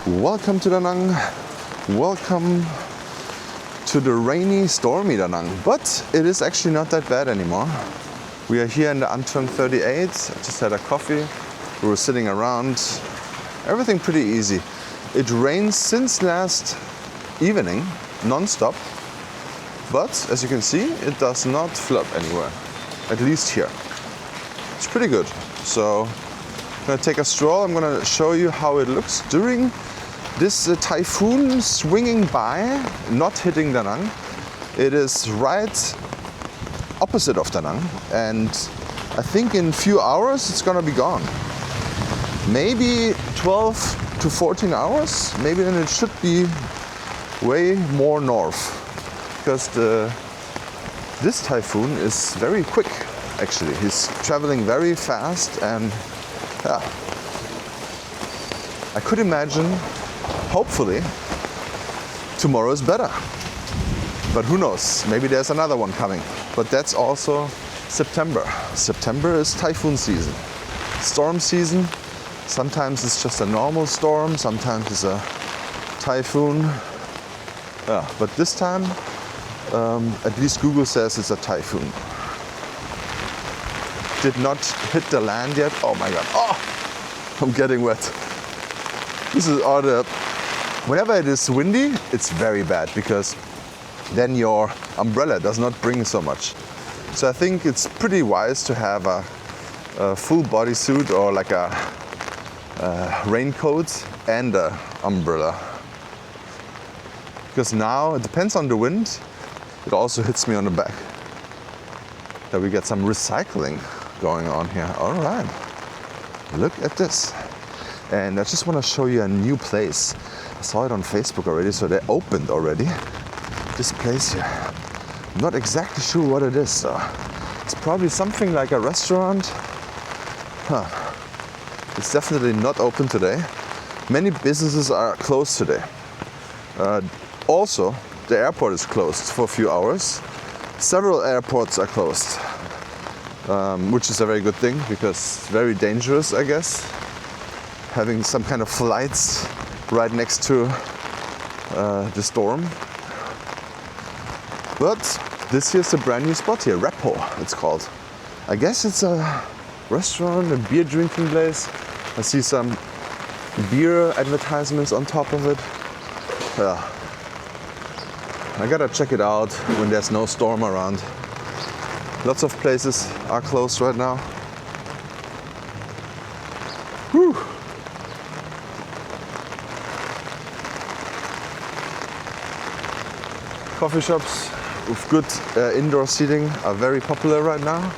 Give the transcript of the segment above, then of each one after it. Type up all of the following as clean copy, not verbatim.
Welcome to Da Nang. Welcome to the rainy, stormy Da Nang. But it is actually not that bad anymore. We are here in the Anton 38. I just had a coffee. We were sitting around. Everything pretty easy. It rains since last evening, non-stop. But as you can see, it does not flood anywhere. At least here. It's pretty good. So I'm gonna take a stroll. I'm gonna show you how it looks during this typhoon swinging by, not hitting Da Nang. It is right opposite of Da Nang, and I think in a few hours it's gonna be gone. Maybe 12 to 14 hours. Maybe then it should be way more north, because this typhoon is very quick. Actually, he's traveling very fast, and yeah, I could imagine, hopefully, tomorrow is better. But who knows? Maybe there's another one coming. But that's also September. September is typhoon season, storm season. Sometimes it's just a normal storm, sometimes it's a typhoon. Yeah, but this time, at least Google says it's a typhoon. Did not hit the land yet. Oh my god. Oh, I'm getting wet. This is all the. Whenever it is windy, it's very bad because then your umbrella does not bring so much. So I think it's pretty wise to have a full bodysuit or like a raincoat and an umbrella. Because now it depends on the wind. It also hits me on the back. That we get some recycling going on here. All right, look at this. And I just want to show you a new place. I saw it on Facebook already, so they opened already. This place here. I'm not exactly sure what it is. So it's probably something like a restaurant. Huh. It's definitely not open today. Many businesses are closed today. Also, the airport is closed for a few hours. Several airports are closed. Which is a very good thing, because it's very dangerous, I guess, having some kind of flights right next to the storm. But this here's a brand new spot here, Repo it's called. I guess it's a restaurant, a beer drinking place. I see some beer advertisements on top of it. Yeah. I gotta check it out when there's no storm around. Lots of places are closed right now. Whew. Coffee shops with good indoor seating are very popular right now.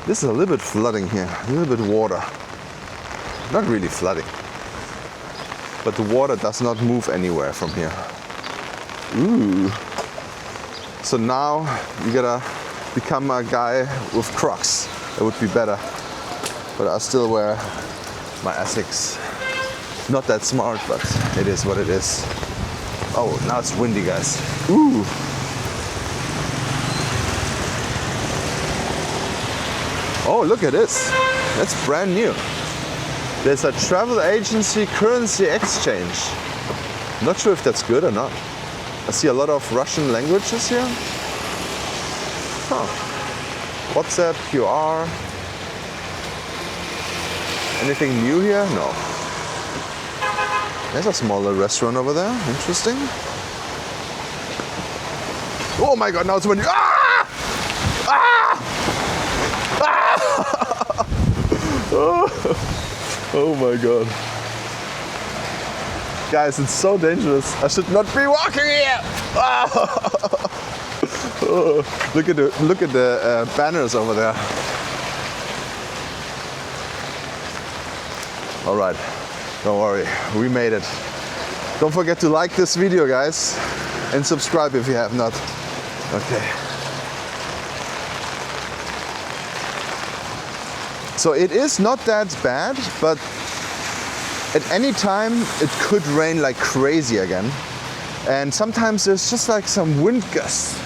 This is a little bit flooding here, a little bit water. Not really flooding, but the water does not move anywhere from here. Ooh. So now you gotta become a guy with Crocs. That would be better. But I still wear my Asics. Not that smart, but it is what it is. Oh, now it's windy, guys. Ooh. Oh, look at this. That's brand new. There's a travel agency currency exchange. Not sure if that's good or not. I see a lot of Russian languages here. Huh. WhatsApp, QR. Anything new here? No. There's a smaller restaurant over there. Interesting. Oh my god, now it's windy. Ah! Ah! Ah! Oh my god. Guys, it's so dangerous. I should not be walking here. Ah! Oh, look at the banners over there. All right, don't worry, we made it. Don't forget to like this video, guys, and subscribe if you have not. Okay. So it is not that bad, but at any time it could rain like crazy again. And sometimes there's just like some wind gusts.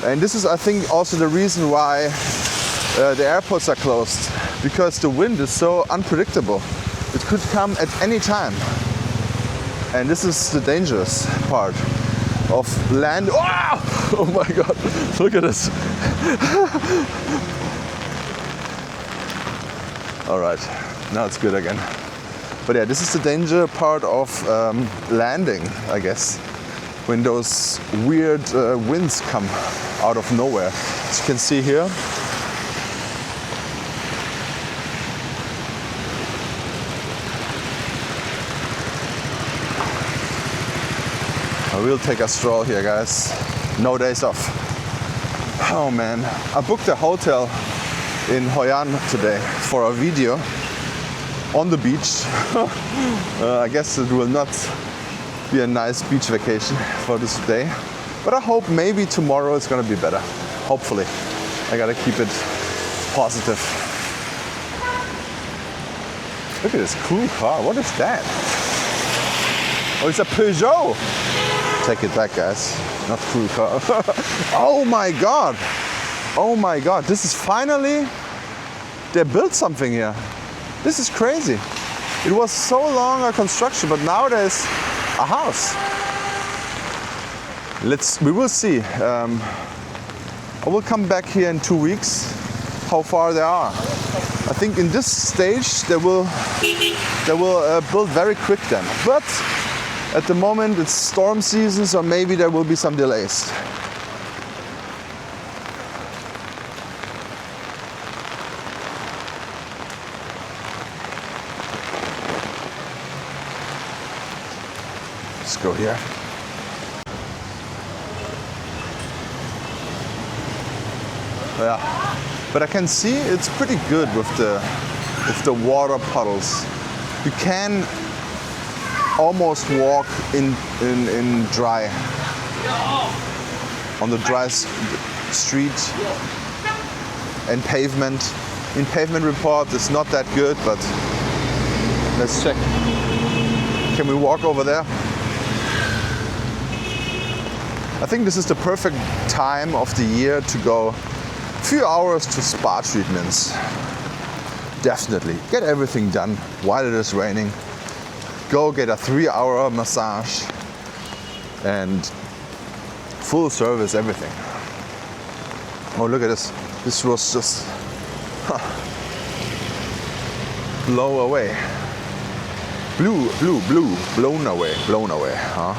And this is, I think, also the reason why the airports are closed, because the wind is so unpredictable. It could come at any time. And this is the dangerous part of land. Oh my God, look at this. All right, now it's good again. But yeah, this is the danger part of landing, I guess, when those weird winds come out of nowhere. As you can see here, I will take a stroll here, guys. No days off. Oh man, I booked a hotel in Hoi An today for a video on the beach. I guess it will not be a nice beach vacation for this day, but I hope maybe tomorrow it's gonna be better. Hopefully. I gotta keep it positive. Look at this cool car. What is that? Oh, it's a Peugeot. Take it back, guys. Not cool car. Oh my God. Oh my God. This is finally, they built something here. This is crazy. It was so long a construction, but now there's a house. We will see. I will come back here in 2 weeks, how far they are. I think in this stage they will build very quick then. But at the moment it's storm season, so maybe there will be some delays. Let's go here. Yeah, but I can see it's pretty good with the water puddles. You can almost walk in dry, on the dry street and pavement. In pavement report it's not that good, but let's check. Can we walk over there? I think this is the perfect time of the year to go a few hours to spa treatments. Definitely get everything done while it is raining. Go get a 3-hour massage and full service everything. Oh, look at this. This was just blow away. Blown away, huh?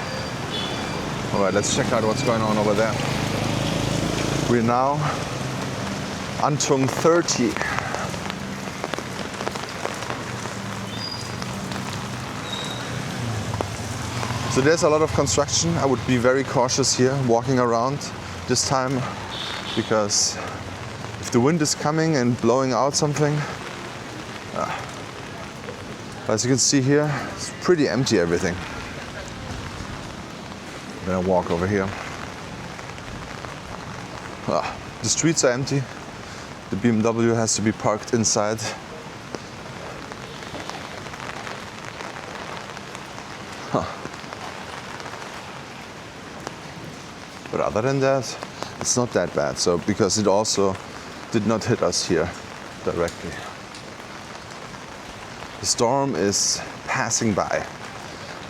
All right, let's check out what's going on over there. We're now Antung 30. So there's a lot of construction. I would be very cautious here walking around this time, because if the wind is coming and blowing out something, as you can see here, it's pretty empty everything. I'm gonna walk over here. The streets are empty. The BMW has to be parked inside. But other than that, it's not that bad. So because it also did not hit us here directly. The storm is passing by,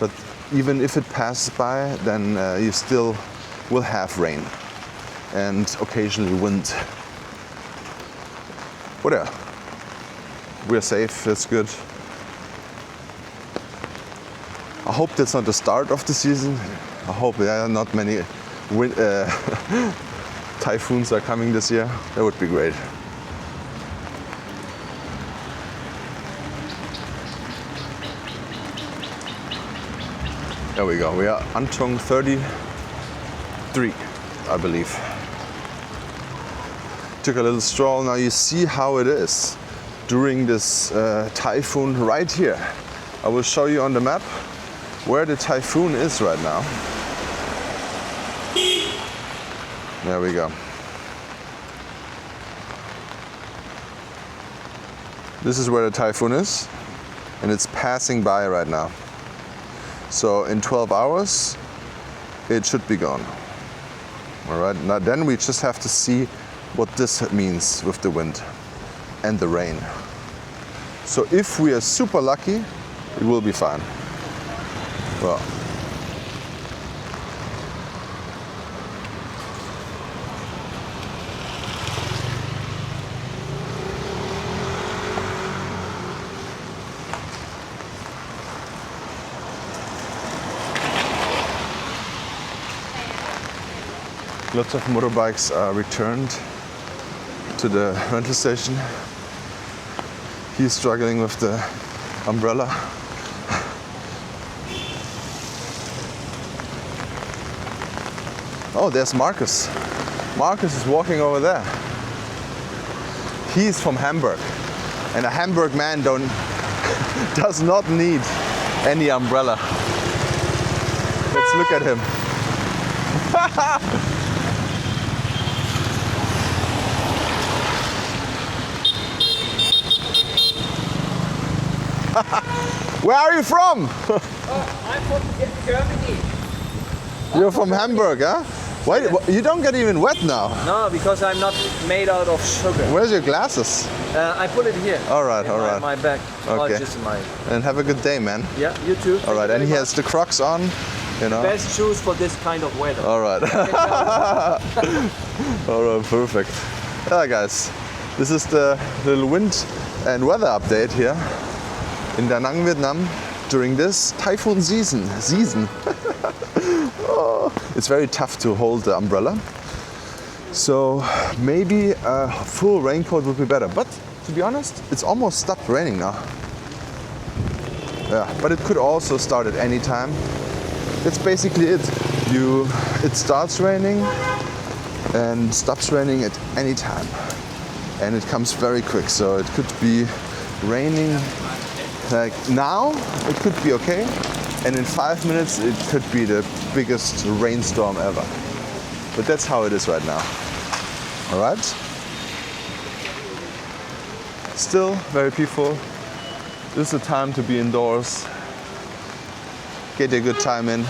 but even if it passes by, then you still will have rain and occasionally wind. Whatever. We're safe, it's good. I hope that's not the start of the season. I hope there are not many typhoons are coming this year. That would be great. There we go. We are Antung 33, I believe. Took a little stroll. Now you see how it is during this typhoon right here. I will show you on the map where the typhoon is right now. There we go. This is where the typhoon is, and it's passing by right now. So in 12 hours, it should be gone. All right, now then we just have to see what this means with the wind and the rain. So if we are super lucky, it will be fine. Well, Lots of motorbikes are returned to the rental station. He's struggling with the umbrella. Oh, there's Marcus. Marcus is walking over there. He's from Hamburg. And a Hamburg man does not need any umbrella. Let's look at him. Where are you from? I'm from Germany. You're from Hamburg, huh? Why, you don't get even wet now. No, because I'm not made out of sugar. Where's your glasses? I put it here. All right, all right. My bag. Okay. Oh, just in my... And have a good day, man. Yeah, you too. All right, and he has the Crocs on, you know. Best shoes for this kind of weather. All right. All right, perfect. Yeah, guys, this is the little wind and weather update here in Da Nang, Vietnam during this typhoon season. Oh, it's very tough to hold the umbrella. So maybe a full raincoat would be better. But to be honest, it's almost stopped raining now. Yeah, but it could also start at any time. That's basically it. It starts raining and stops raining at any time. And it comes very quick, so it could be raining like now, it could be okay. And in 5 minutes, it could be the biggest rainstorm ever. But that's how it is right now. All right? Still very peaceful. This is the time to be indoors. Get a good time in.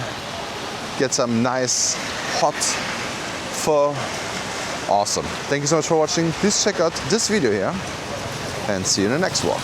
Get some nice, hot pho. Awesome. Thank you so much for watching. Please check out this video here and see you in the next walk.